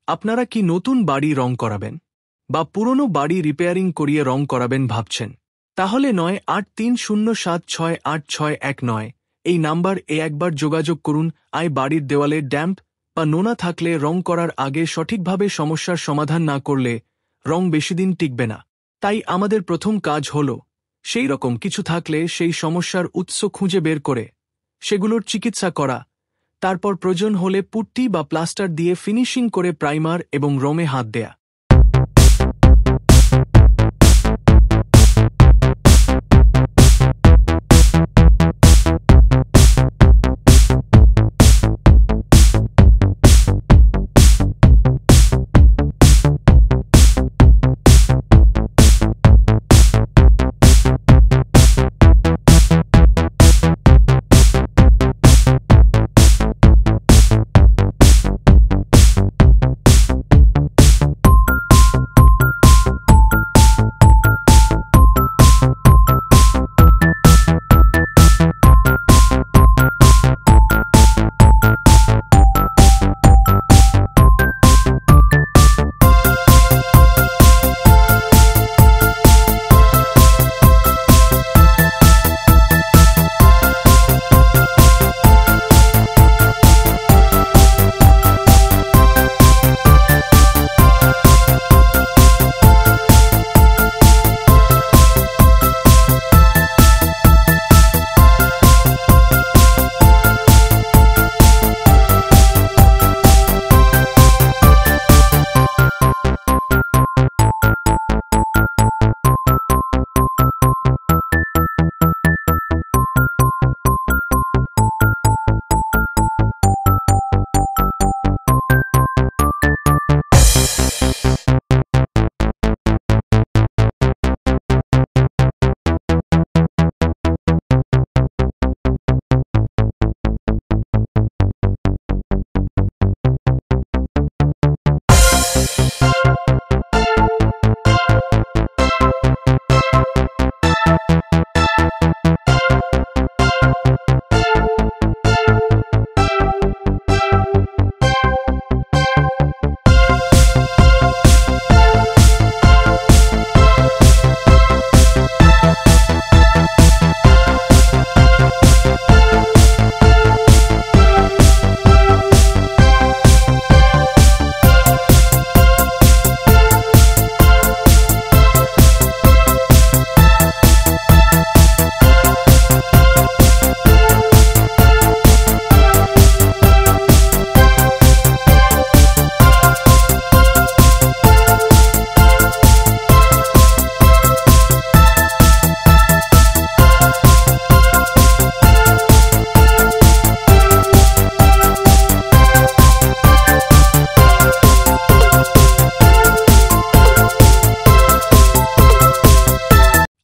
আপনারা কি নতুন বাড়ি রং করাবেন বা পুরনো বাড়ি রিপেয়ারিং করিয়ে রং করাবেন ভাবছেন? তাহলে 9330768619 এই নাম্বার একবার যোগাযোগ করুন। বাড়ির দেওয়ালে ড্যাম্প বা নোনা থাকলে রং করার আগে সঠিকভাবে সমস্যার সমাধান না করলে রং বেশিদিন টিকবে না। তাই আমাদের প্রথম কাজ হল সেই রকম কিছু থাকলে সেই সমস্যার উৎস খুঁজে বের করে সেগুলোর চিকিৎসা করা, তারপর প্রয়োজন হলে পুট্টি বা প্লাস্টার দিয়ে ফিনিশিং করে প্রাইমার এবং রঙে হাত দেয়া।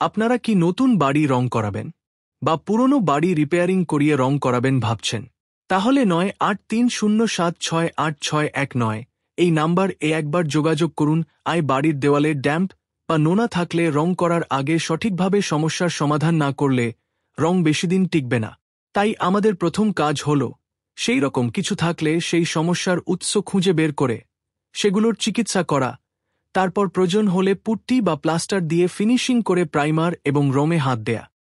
আপনারা কি নতুন বাড়ি রং করাবেন বা পুরনো বাড়ি রিপেয়ারিং করিয়ে রং করাবেন ভাবছেন? তাহলে 9330768619 এই নাম্বার একবার যোগাযোগ করুন। বাড়ির দেওয়ালে ড্যাম্প বা নোনা থাকলে রং করার আগে সঠিকভাবে সমস্যার সমাধান না করলে রং বেশিদিন টিকবে না। তাই আমাদের প্রথম কাজ হল সেই রকম কিছু থাকলে সেই সমস্যার উৎস খুঁজে বের করে সেগুলোর চিকিৎসা করা, তারপর প্রয়োজন হলে পুট্টি বা প্লাস্টার দিয়ে ফিনিশিং করে প্রাইমার এবং রঙে হাত দেয়া।